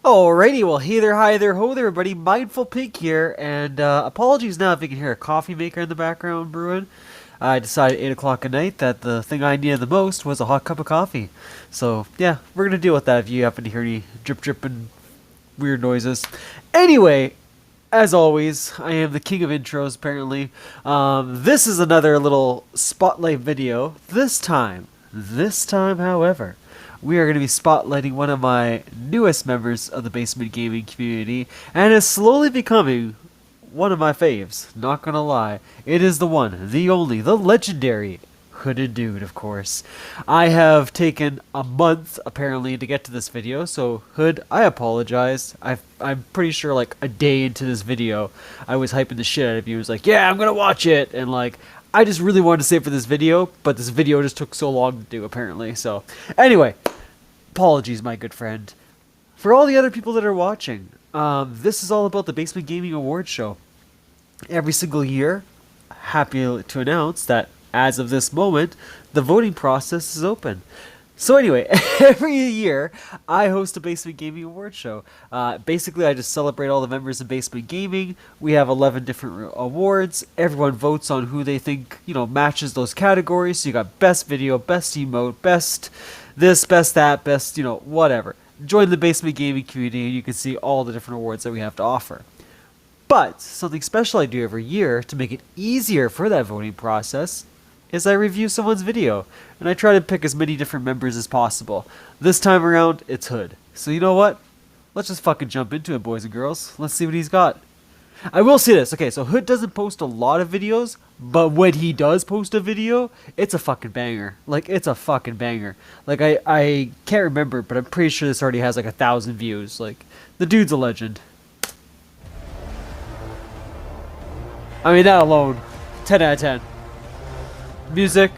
Alrighty, well, hey there, hi there, ho there, everybody. Mindful Pig here, and apologies now if you can hear a coffee maker in the background brewing. I decided at 8 o'clock at night that the thing I needed the most was a hot cup of coffee. So, yeah, we're going to deal with that if you happen to hear any drip drip and weird noises. Anyway, as always, I am the king of intros, apparently. This is another little spotlight video. This time, however, we are going to be spotlighting one of my newest members of the Basement Gaming community, and is slowly becoming one of my faves. Not gonna lie. It is the one, the only, the legendary Hooded Dude, of course. I have taken a month, apparently, to get to this video, so Hood, I apologize. I'm pretty sure, like, a day into this video, I was hyping the shit out of you. I was like, yeah, I'm gonna watch it, and, like, I just really wanted to save for this video, but this video just took so long to do, apparently. So, anyway, apologies, my good friend. For all the other people that are watching, this is all about the Basement Gaming Awards show. Every single year, happy to announce that as of this moment, the voting process is open. So anyway, every year I host a Basement Gaming Awards show. Basically, I just celebrate all the members of Basement Gaming. We have 11 different awards. Everyone votes on who they think, matches those categories. So you got best video, best emote, best this, best that, best, whatever. Join the Basement Gaming community and you can see all the different awards that we have to offer. But something special I do every year to make it easier for that voting process is I review someone's video, and I try to pick as many different members as possible. This time around, it's Hood. So you know what? Let's just fucking jump into it, boys and girls. Let's see what he's got. I will say this. Okay, so Hood doesn't post a lot of videos, but when he does post a video, it's a fucking banger. Like, it's a fucking banger. Like, I can't remember, but I'm pretty sure this already has like 1,000 views. Like, the dude's a legend. I mean, that alone, 10 out of 10. Music,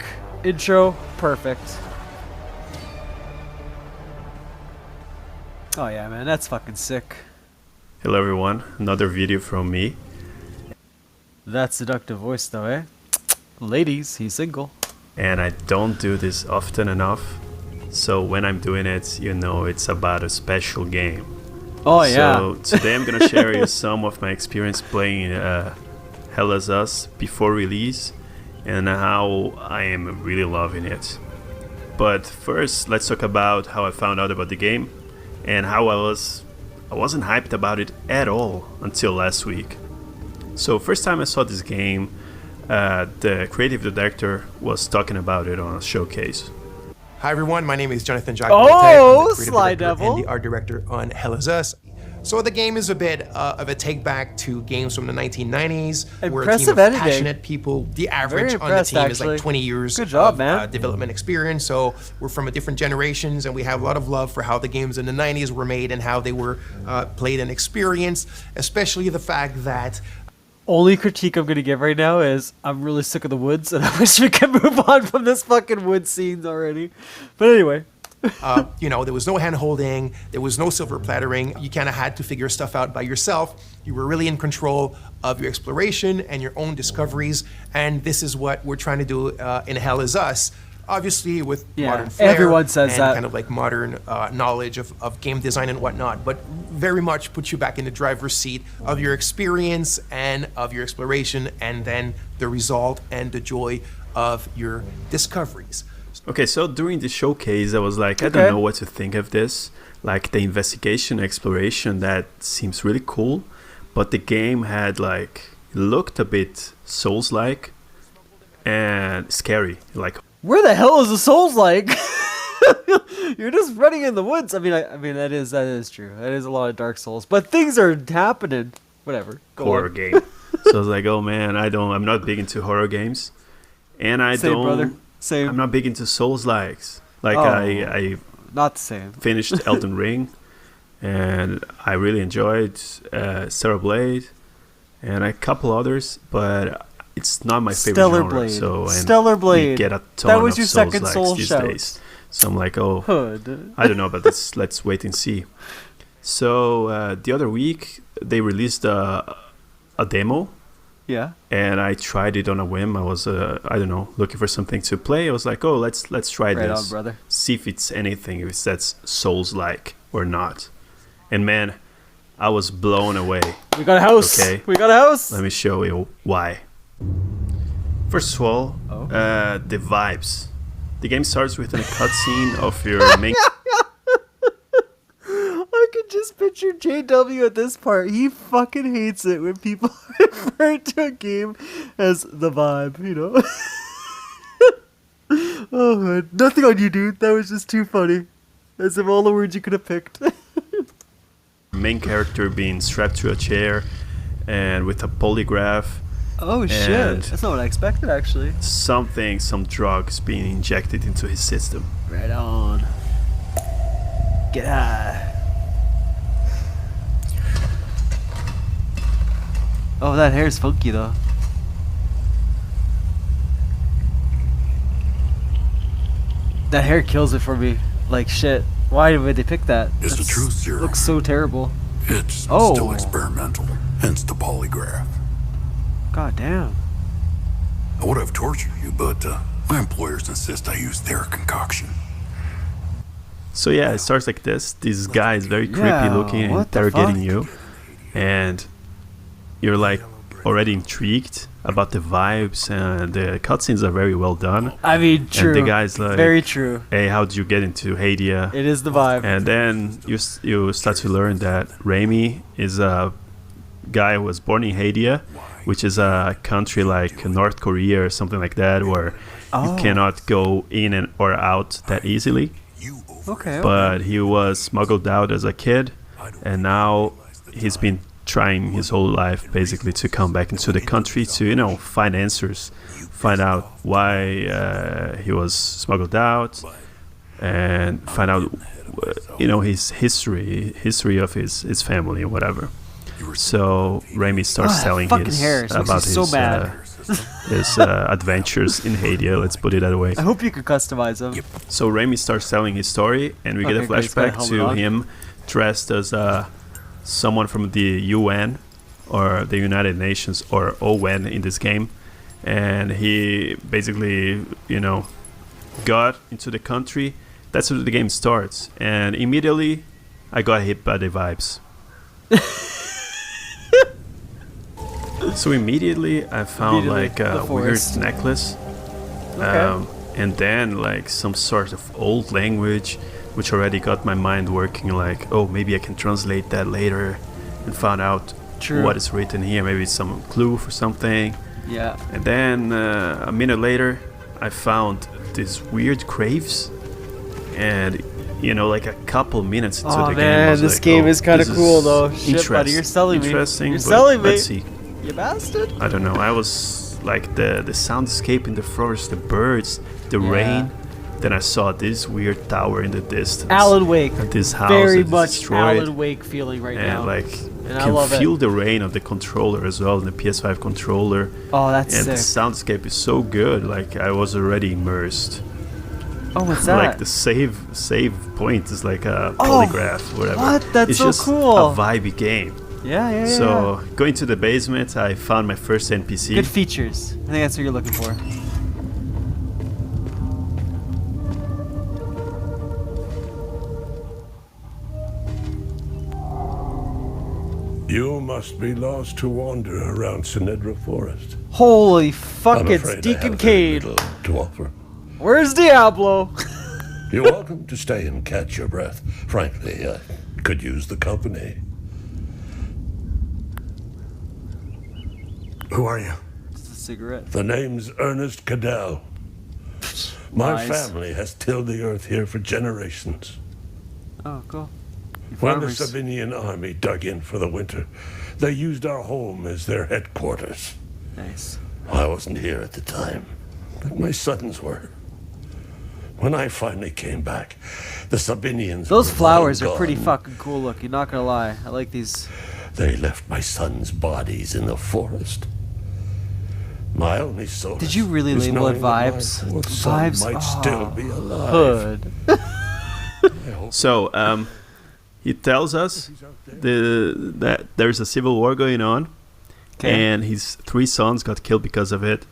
intro, perfect. Oh yeah, man, that's fucking sick. Hello everyone, another video from me. That seductive voice though, eh? Ladies, he's single. And I don't do this often enough, so when I'm doing it, it's about a special game. Oh yeah. So today I'm gonna share you some of my experience playing Hell as Us before release, and how I am really loving it. But first, let's talk about how I found out about the game and how I wasn't hyped about it at all until last week. So first time I saw this game, the creative director was talking about it on a showcase. Hi everyone, my name is Jonathan Jack. Oh, I'm the creative Sly director Devil. and the art director on Hell is Us. So the game is a bit of a take back to games from the 1990s. We're a team Impressive of editing. passionate people. The average on the impressed, team is actually. like 20 years Good job, of man. development experience. So we're from a different generations, and we have a lot of love for how the games in the 90s were made and how they were played and experienced, especially the fact that Only critique I'm gonna give right now is I'm really sick of the woods and I wish we could move on from this fucking wood scenes already. But anyway. there was no hand holding, there was no silver plattering. You kind of had to figure stuff out by yourself. You were really in control of your exploration and your own discoveries. And this is what we're trying to do in Hell is Us. Obviously with Yeah, modern flair everyone says and that. kind of like modern knowledge of game design and whatnot, but very much put you back in the driver's seat of your experience and of your exploration, and then the result and the joy of your discoveries. Okay, so during the showcase I was like, I Okay. don't know what to think of this. Like the investigation exploration, that seems really cool, but the game had looked a bit Souls-like and scary. Like, Where the hell is the Souls like? You're just running in the woods. I mean that is true. That is a lot of Dark Souls, but things are happening. Whatever. Go horror on. game. So I was like, oh man, I'm not big into horror games, and Same, brother. Same. I'm not big into Souls-likes. Like Oh. I Not the same. finished Elden Ring, and I really enjoyed Stellar Blade and a couple others, but it's not my favorite Stellar genre. Blade. So and Stellar Blade. we get a ton That was of your second Souls-likes Soul these shout. days. So I'm like, oh, Hood. I don't know about this. Let's wait and see. So the other week they released a demo, Yeah. and I tried it on a whim. I was looking for something to play. I was like, oh, let's try Right this. on, brother. See if it's anything, if that's Souls-like or not. And man, I was blown away. We got a house. Okay. We got a house. Let me show you why. First of all, Oh. the vibes. The game starts with a cutscene of your main. I can just picture JW at this part. He fucking hates it when people refer to a game as the vibe, you know? Oh, man. Nothing on you, dude. That was just too funny. As if all the words you could have picked. main character being strapped to a chair and with a polygraph. Oh, shit. And- That's not what I expected, actually. Some drugs being injected into his system. Right on. Get high. Oh, that hair's funky, though. That hair kills it for me. Like, shit. Why would they pick that? It's the truth serum. Looks so terrible. It's Oh. still experimental, hence the polygraph. God damn. I would have tortured you, but my employers insist I use their concoction. So yeah, it starts like this. This guy is very creepy Yeah, looking and what the interrogating fuck? you. And you're like already intrigued about the vibes, and the cutscenes are very well done. I mean, true. And the guy's like, Very true. hey, how did you get into Hadia? It is the vibe. And then you start to learn that Raimi is a guy who was born in Hadia, which is a country like North Korea or something like that, where Oh. you cannot go in and or out that easily. Okay. But he was smuggled out as a kid, and now he's been trying his whole life basically to come back into the country to, you know, find answers, find out why he was smuggled out, and find out, you know, his history of his family and whatever. So Raimi starts that telling fucking his hair. It makes me about so his mad. his adventures in Hadia. Let's put it that way. I hope you could customize them. So Raimi starts telling his story, and we get a Okay, great. He's got a flashback to helmet on. him dressed as someone from the UN or the United Nations or ON in this game, and he basically, you know, got into the country. That's where the game starts, and immediately I got hit by the vibes. So immediately I found Immediately, like the a weird forest. necklace. Okay. And then like some sort of old language, which already got my mind working, like, oh, maybe I can translate that later and find out True. what is written here. Maybe it's some clue for something. Yeah. And then a minute later I found these weird graves, and you know, like a couple minutes into Oh the game, I man, was this like, game oh, is kind of this cool is though. Shit, buddy, you're selling me. interesting, You're but selling me. let's see. You bastard. I don't know. I was like the soundscape in the forest, the birds, the Yeah. rain. Then I saw this weird tower in the distance. Alan Wake. And this house Very that is much destroyed. Alan Wake feeling right And now. like And I can love it. feel the rain of the controller as well, the PS5 controller. Oh, that's And the sick. soundscape is so good. Like I was already immersed. Oh, what's that? Like the save point is like a Oh, polygraph, whatever. what? That's it's so just cool. a vibey game. yeah. So going to the basement, I found my first NPC. Good features. I think that's what you're looking for. You must be lost to wander around Sinedra Forest. Holy fuck! I'm It's afraid I Deacon have very Cade. little to offer. Where's Diablo? You're welcome to stay and catch your breath. Frankly, I could use the company. Who are you? It's a cigarette. The name's Ernest Cadell. My Nice. family has tilled the earth here for generations. Oh, cool. You When the farmers. Sabinian army dug in for the winter, they used our home as their headquarters. Nice. I wasn't here at the time, but my sons were. When I finally came back, the Sabinians Those were flowers long are pretty gone. fucking cool looking. Not gonna lie, I like these. They left my sons' bodies in the forest. My only solace Did you really was label it knowing that my vibes? fourth son Vibes? might Oh, still be alive. Hood. So he tells us that there's a civil war going on, and his 3 sons got killed because of it.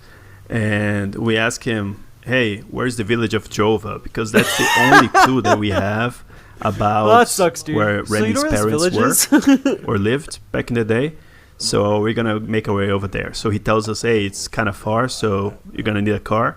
And we ask him, hey, where's the village of Jova? Because that's the only clue that we have about Well, that sucks, dude. where So you Randy's know where this parents village were is? or lived back in the day. So we're gonna make our way over there. So he tells us, hey, it's kind of far, so you're gonna need a car.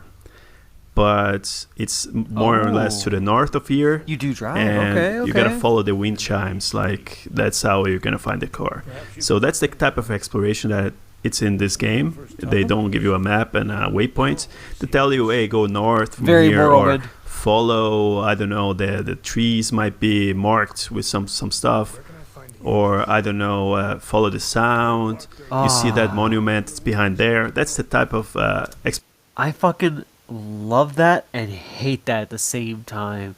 But it's more or less to the north of here. You do drive? And Okay. you gotta follow the wind chimes. Like, that's how you're gonna find the car. So that's the type of exploration that it's in this game. They don't give you a map and waypoints to tell you, hey, go north from Very here, or Morrowind. follow, I don't know, the trees might be marked with some stuff, or I don't know, follow the sound. You see that monument, it's behind there. That's the type of I fucking love that and hate that at the same time.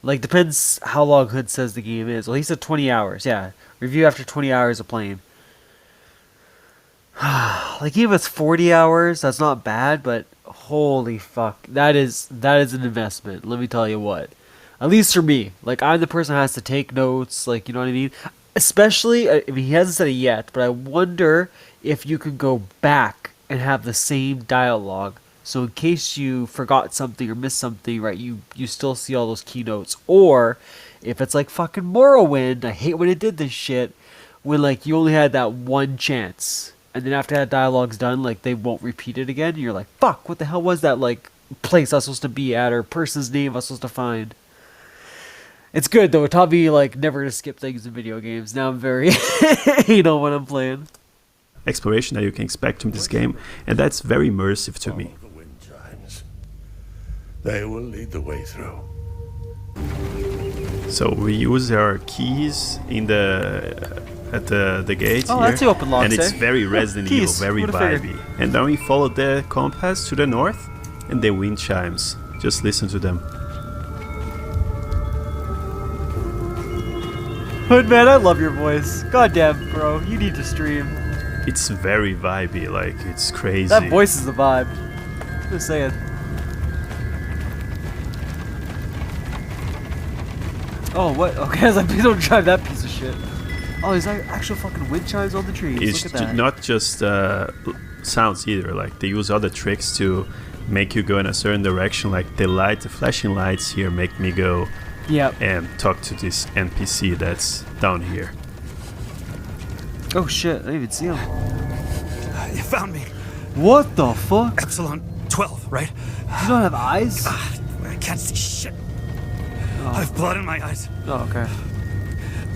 Like, depends how long Hood says the game is. Well, he said 20 hours. Yeah, review after 20 hours of playing. Like, even if it's 40 hours, that's not bad, but holy fuck, that is an investment. Let me tell you what. At least for me, like, I'm the person who has to take notes. Like, you know what I mean? Especially, I mean, he hasn't said it yet, but I wonder if you can go back and have the same dialogue. So in case you forgot something or missed something, right, you still see all those keynotes. Or if it's like fucking Morrowind, I hate when it did this shit, when like you only had that one chance, and then after that dialogue's done, like they won't repeat it again. And you're like, fuck, what the hell was that like place I was supposed to be at or person's name I was supposed to find? It's good though. It taught me like never to skip things in video games. Now I'm very anal when I'm playing. exploration that you can expect from this game, and that's very immersive to me. The wind chimes. They will lead the way through. So we use our keys in at the gate Oh, here, that's the open locks, and it's eh? very Resident Evil, Keys, very would've figured. vibey. And then we follow the compass to the north, and the wind chimes. Just listen to them. Hood man, I love your voice. Goddamn, bro, you need to stream. It's very vibey, like it's crazy. That voice is the vibe. Just saying. Oh, what? Okay, I was like, please don't drive that piece of shit. Oh, there's like actual fucking wind chimes on the trees. It's Look at that. not just sounds either. Like they use other tricks to make you go in a certain direction. Like the flashing lights here make me go Yep. and talk to this NPC that's down here. Oh shit, I didn't even see him. You found me. What the fuck? Epsilon 12, right? You don't have eyes? I can't see shit. I have blood in my eyes. Oh, okay.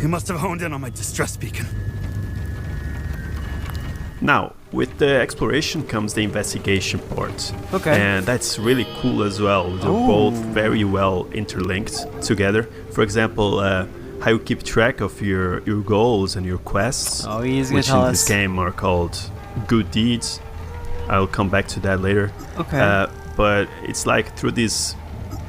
You must have honed in on my distress beacon. Now, with the exploration comes the investigation part. Okay. And that's really cool as well. They're both very well interlinked together. For example, how you keep track of your goals and your quests, Oh, he's gonna which tell in this us. game are called good deeds. I'll come back to that later. Okay. But it's like through this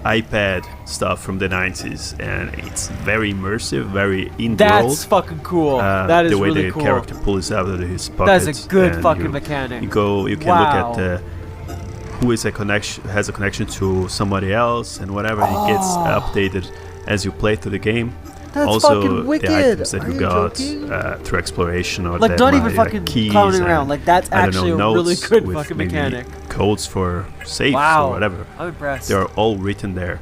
iPad stuff from the 90s, and it's very immersive, very in-world. That's fucking cool. That is the way really the cool. character pulls out of his pocket. That's a good and fucking mechanic. You can Wow. look at who is has a connection to somebody else and whatever. It gets updated as you play through the game. That's also, fucking wicked. the items that Are you you got joking? through exploration, or Like, that not even might, fucking keys clowning and, around. Like, that's I don't know, actually a really notes good with fucking maybe mechanic. codes for safes Wow. or whatever. I'm impressed. They're all written there.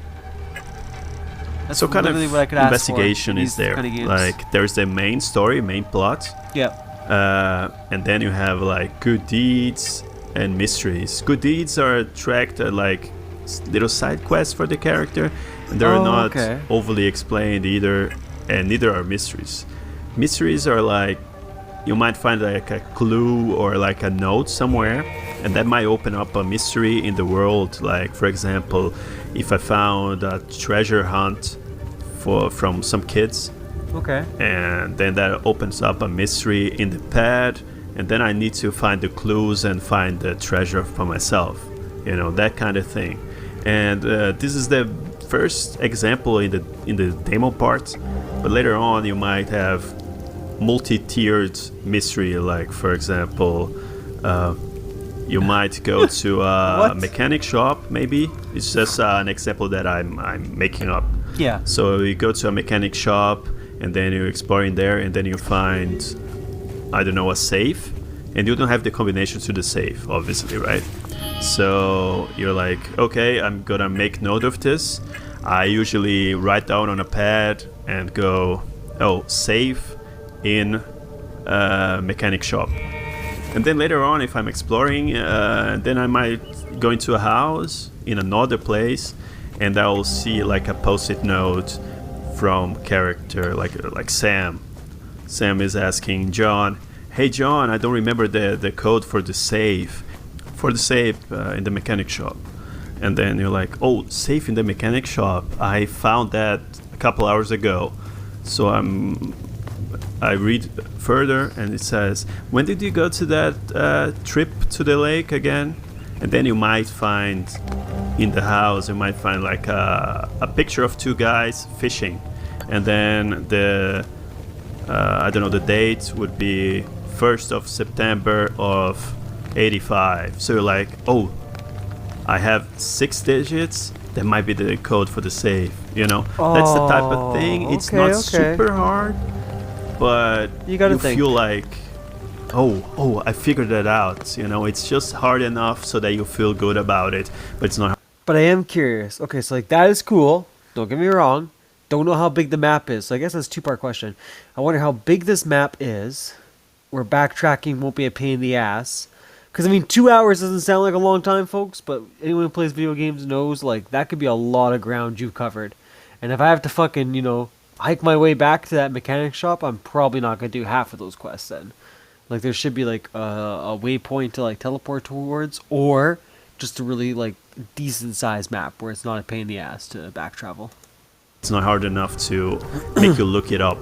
That's So kind of literally what I could ask for investigation in is these there. kind of games. Like there's the main story, main plot, Yep. and then you have like good deeds and mysteries. Good deeds are tracked like little side quests for the character, and they're Oh, not okay. overly explained either, and neither are mysteries. Mysteries are like you might find like a clue or like a note somewhere, and that might open up a mystery in the world. Like for example, if I found a treasure hunt from some kids, Okay. and then that opens up a mystery in the pad, and then I need to find the clues and find the treasure for myself, that kind of thing. And this is the first example in the demo part, but later on you might have multi-tiered mystery. Like for example, you might go to a What? mechanic shop. Maybe it's just an example that I'm making up. Yeah. So you go to a mechanic shop, and then you're exploring there, and then you find, I don't know, a safe, and you don't have the combination to the safe, obviously, right? So you're like, okay, I'm gonna make note of this. I usually write down on a pad and go, save in mechanic shop. And then later on, if I'm exploring, then I might go into a house in another place, and I'll see like a post-it note from character like Sam. Sam is asking John, "Hey John, I don't remember the code for the save in the mechanic shop." And then you're like, "Oh, safe in the mechanic shop. I found that a couple hours ago." So I read further, and it says, "When did you go to that trip to the lake again?" And then you might find in the house, you might find like a picture of two guys fishing, and then the date would be 1st of September of 85. So you're like, "Oh, I have 6 digits. That might be the code for the save." That's the type of thing. It's okay, not okay. super hard, but You gotta think. feel like, oh, I figured that out. It's just hard enough so that you feel good about it, but it's not. But I am curious. Okay, so like that is cool. Don't get me wrong. Don't know how big the map is. So I guess that's a 2-part question. I wonder how big this map is, where backtracking won't be a pain in the ass. Because, 2 hours doesn't sound like a long time, folks, but anyone who plays video games knows, like, that could be a lot of ground you've covered. And if I have to fucking, hike my way back to that mechanic shop, I'm probably not going to do half of those quests then. Like, there should be, like, a waypoint to, like, teleport towards, or just a really, like, decent-sized map where it's not a pain in the ass to back travel. It's not hard enough to make you look it up,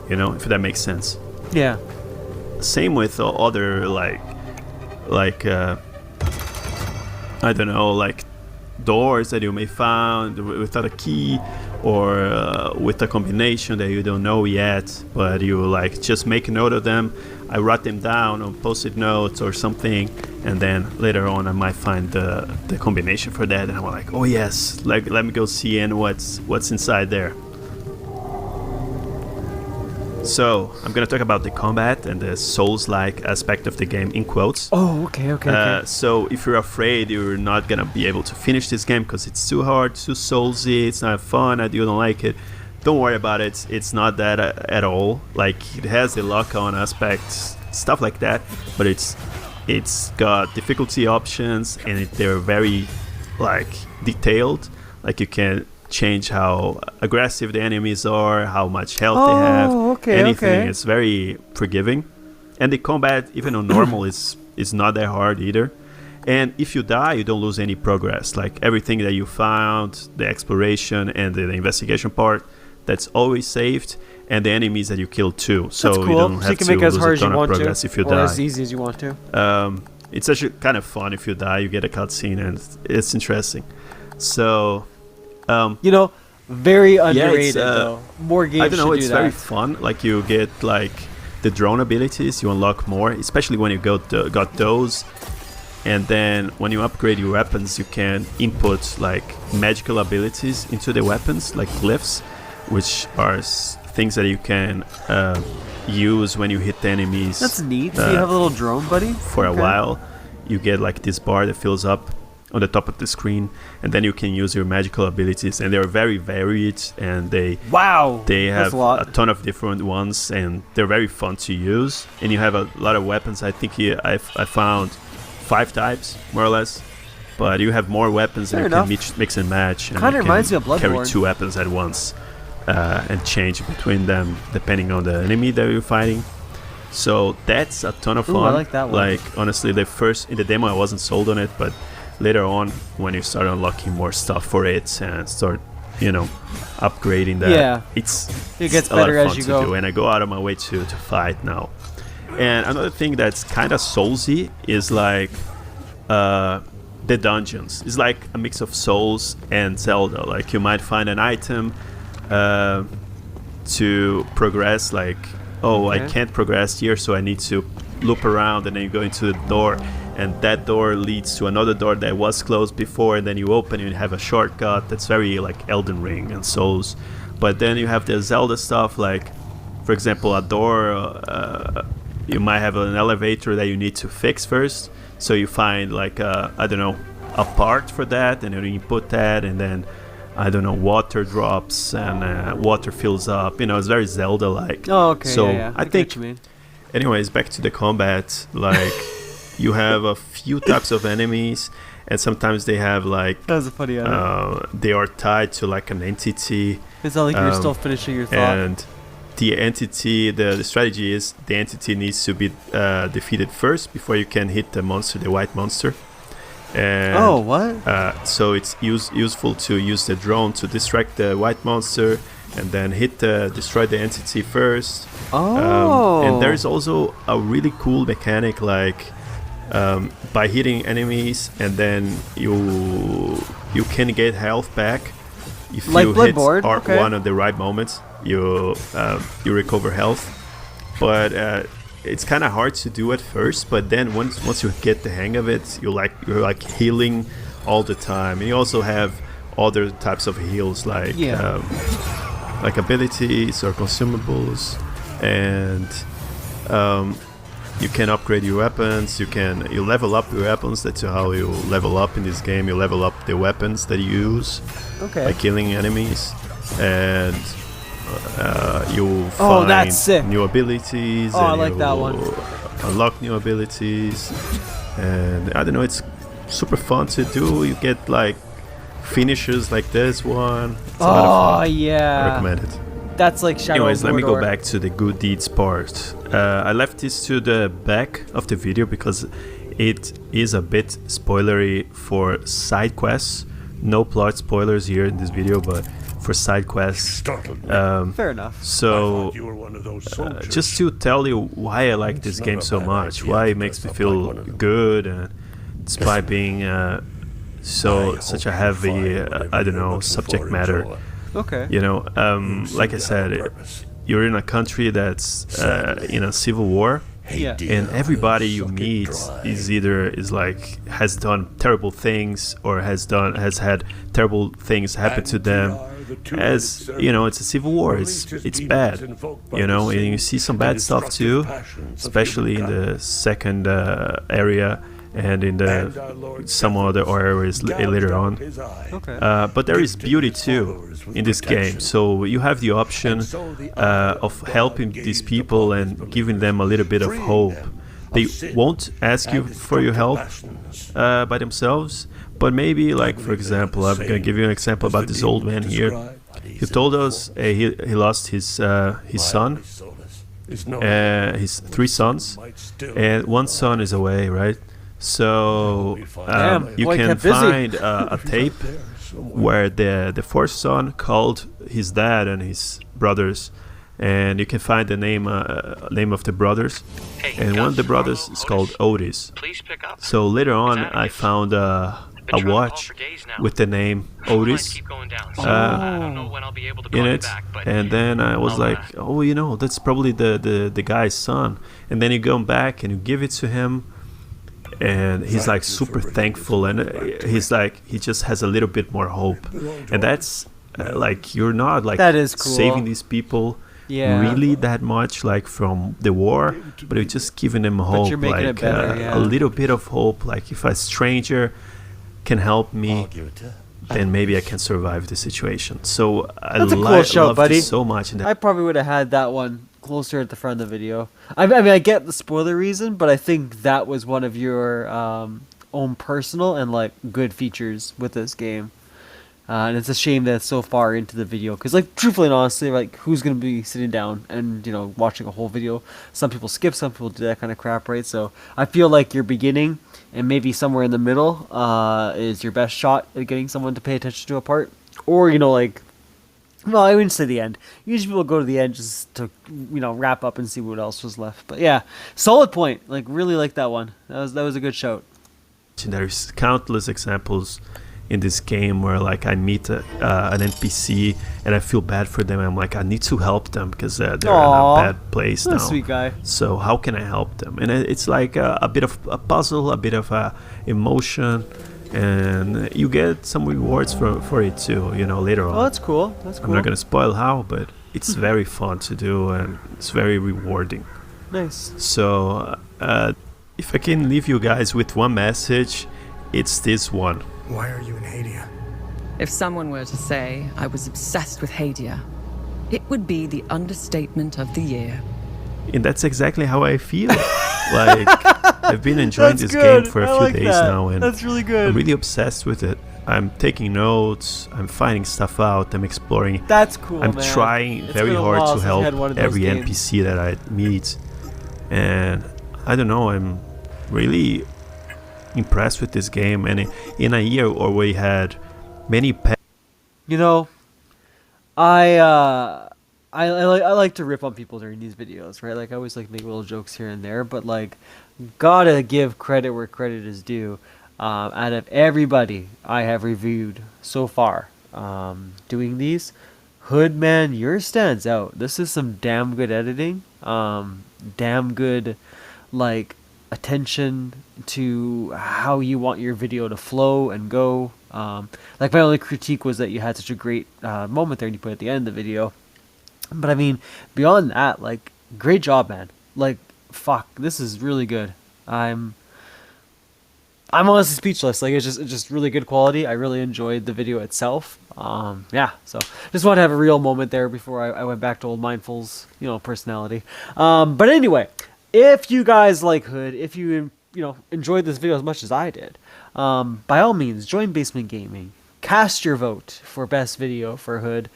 if that makes sense. Yeah. Same with other like I don't know, like doors that you may find without a key, or with a combination that you don't know yet, but you like just make a note of them. I write them down on post-it notes or something, and then later on I might find the combination for that, and I'm like, oh yes, like let me go see and what's inside there. So I'm gonna talk about the combat and the Souls-like aspect of the game in quotes. Oh, okay. So if you're afraid you're not gonna be able to finish this game because it's too hard, too soulsy, it's not fun, you don't like it, don't worry about it. It's not that at all. Like, it has the lock-on aspects, stuff like that, but it's got difficulty options, and they're very like detailed. Like, you can change how aggressive the enemies are, how much health they have, anything. Okay. It's very forgiving, and the combat, even on normal, is not that hard either. And if you die, you don't lose any progress. Like, everything that you found, the exploration and the investigation part, that's always saved, and the enemies that you kill too. So That's cool. you don't So have you can to make it as lose hard a as you ton of want progress to, if you or die. as easy as you want to. It's actually kind of fun if you die. You get a cutscene, and it's interesting. So, Very underrated it's, though. More games I don't know. should It's do very that. fun. Like, you get like the drone abilities. You unlock more, especially when you got those. And then when you upgrade your weapons, you can input like magical abilities into the weapons, like glyphs, which are things that you can use when you hit the enemies. That's neat. So you have a little drone, buddy? For a while. You get like this bar that fills up on the top of the screen, and then you can use your magical abilities, and they're very varied, and they That's have a lot. a ton of different ones, and they're very fun to use. And you have a lot of weapons. I think I found 5 types, more or less, but you have more weapons, Fair and enough. you can mix and match, and Kinda you reminds can me of carry Bloodborne. 2 weapons at once and change between them depending on the enemy that you're fighting. So that's a ton of fun. Ooh, I like that one. Like, honestly, in the demo I wasn't sold on it, but later on, when you start unlocking more stuff for it and start, upgrading that, Yeah. it's It gets a lot better of as fun you to go. do, and I go out of my way to fight now. And another thing that's kind of soulsy is like the dungeons. It's like a mix of Souls and Zelda. Like, you might find an item to progress, like, I can't progress here, so I need to loop around, and then you go into the door, and that door leads to another door that was closed before, and then you open and you have a shortcut. That's very like Elden Ring and Souls. But then you have the Zelda stuff, like, for example, a door, you might have an elevator that you need to fix first, so you find like a part for that, and then you input that, and then I don't know, water drops and water fills up. It's very Zelda-like. Oh, okay. So yeah. I get think, what you mean. anyways, back to the combat. Like, you have a few types of enemies, and sometimes they have like That was a funny edit. they are tied to like an entity. It's not like you're um, still finishing your thought. And the entity, the strategy is the entity needs to be defeated first before you can hit the monster, the white monster. And, Oh, what? so it's useful to use the drone to distract the white monster and then destroy the entity first. Oh. And there's also a really cool mechanic, like by hitting enemies, and then you can get health back if Like you hit Bloodborne, R1 okay. at the right moments. You recover health, but it's kind of hard to do at first. But then once you get the hang of it, you're like healing all the time. And you also have other types of heals, like like abilities or consumables, and you can upgrade your weapons. You level up your weapons. That's how you level up in this game. You level up the weapons that you use Okay. by killing enemies, and you find that's sick. new abilities. Oh, I and like you that one. Unlock new abilities, and I don't know. It's super fun to do. You get like finishes like this one. It's a lot of Oh, fun. I yeah. recommend it. That's like Shadow Anyways, of let me go Mordor. back to the good deeds part. I left this to the back of the video because it is a bit spoilery for side quests. No plot spoilers here in this video, but for side quests. Startled me. Fair enough. I So thought you were one of those soldiers. just to tell you why I like this It's game not a so bad much, idea why to it makes me dress up feel like one of them. good, and despite being such a heavy, I don't know, subject matter. Okay. Like I said, you're in a country that's in a civil war, Yeah. and everybody you meet has done terrible things, or has had terrible things happen to them. As it's a civil war. It's bad, and you see some bad stuff too, especially in the second area and in some other areas later on. Okay. But there is beauty too in this game, so you have the option of helping these people and giving them a little bit of hope. They won't ask you for your help by themselves, but maybe, like, for example, I'm gonna give you an example about this old man here. He told us he lost his son, his 3 sons, and one son is away, right? So Damn, you boy can kept busy. find a tape where the 4th son called his dad and his brothers, and you can find the name of the brothers, and one of the brothers is called Otis. Please pick up. So later on, I found a watch with the name Otis Keep going down. So I don't know when I'll be able to call in you it, back, but and then I was I'll, like, oh, that's probably the guy's son. And then you go back and you give it to him, and he's like super thankful, and he's like, he just has a little bit more hope, and that's like, you're not like That is cool. saving these people Yeah. really that much, like, from the war, but you're just giving them hope, you're making it like better, yeah. a little bit of hope, like if a stranger can help me, then maybe I can survive the situation. So That's a cool show, loved buddy. it so much, and I probably would have had that one closer at the front of the video. I mean, I get the spoiler reason, but I think that was one of your own personal and like good features with this game. And it's a shame that it's so far into the video, because, like, truthfully and honestly, like, who's gonna be sitting down and watching a whole video? Some people skip, some people do that kind of crap, right? So I feel like your beginning and maybe somewhere in the middle is your best shot at getting someone to pay attention to a part, or like, well, I wouldn't say the end. Usually people go to the end just to wrap up and see what else was left. But yeah, solid point. Like, really like that one. That was a good shout. there's countless examples in this game where, like, I meet an NPC and I feel bad for them. I'm like, I need to help them because they're Aw, in a bad place What now. a sweet guy. So how can I help them? And it's like a bit of a puzzle, a bit of a emotion, and you get some rewards for it too, later on. Oh, that's cool. That's cool. I'm not gonna spoil how, but it's very fun to do, and it's very rewarding. Nice. So if I can leave you guys with one message, it's this one. Why are you in Hadia? If someone were to say I was obsessed with Hadia, it would be the understatement of the year. And that's exactly how I feel. Like, I've been enjoying That's this good. game for a I few like days that. now, and That's really good. I'm really obsessed with it. I'm taking notes, I'm finding stuff out, I'm exploring. That's cool, I'm man. trying It's very been a hard while to since I had help one of those every games. NPC that I meet. And I don't know, I'm really impressed with this game. And in a year where we had many You know, I like to rip on people during these videos, right? Like I always like make little jokes here and there, but like gotta give credit where credit is due. Out of everybody I have reviewed so far, doing these, Hoodman, yours stands out. This is some damn good editing, damn good, like attention to how you want your video to flow and go. Like my only critique was that you had such a great moment there and you put it at the end of the video. But I mean, beyond that, like, great job, man. Like, fuck, this is really good. I'm honestly speechless. Like, it's just really good quality. I really enjoyed the video itself. Yeah, so just wanted to have a real moment there before I went back to old Mindful's, personality. But anyway, if you guys like Hood, if you enjoyed this video as much as I did, by all means, join Basement Gaming. Cast your vote for best video for Hood.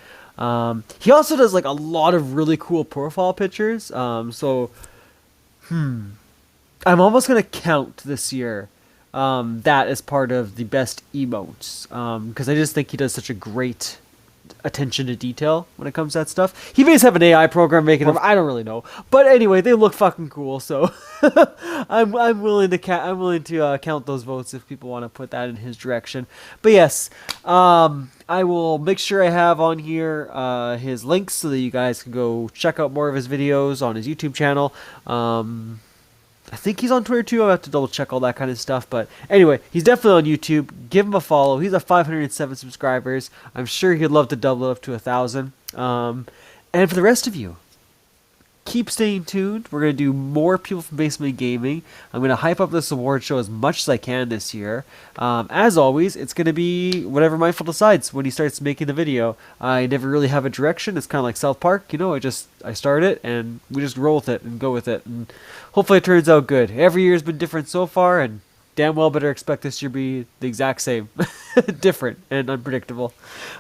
He also does like a lot of really cool profile pictures. I'm almost gonna count this year that as part of the best emotes, because I just think he does such a great attention to detail when it comes to that stuff. He may have an AI program making them. I don't really know, but anyway, they look fucking cool. So I'm willing to count those votes if people want to put that in his direction. But yes, I will make sure I have on here his links so that you guys can go check out more of his videos on his YouTube channel. I think he's on Twitter too. I'll have to double check all that kind of stuff. But anyway, he's definitely on YouTube. Give him a follow. He's at 507 subscribers. I'm sure he'd love to double it up to 1,000. And for the rest of you, keep staying tuned. We're going to do more people from Basement Gaming. I'm going to hype up this award show as much as I can this year. As always, it's going to be whatever Mindful decides when he starts making the video. I never really have a direction. It's kind of like South Park, I start it and we just roll with it and go with it. And hopefully it turns out good. Every year's been different so far, and damn well better expect this year to be the exact same. Different and unpredictable.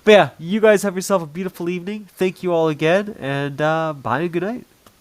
But yeah, you guys have yourself a beautiful evening. Thank you all again, and bye and good night.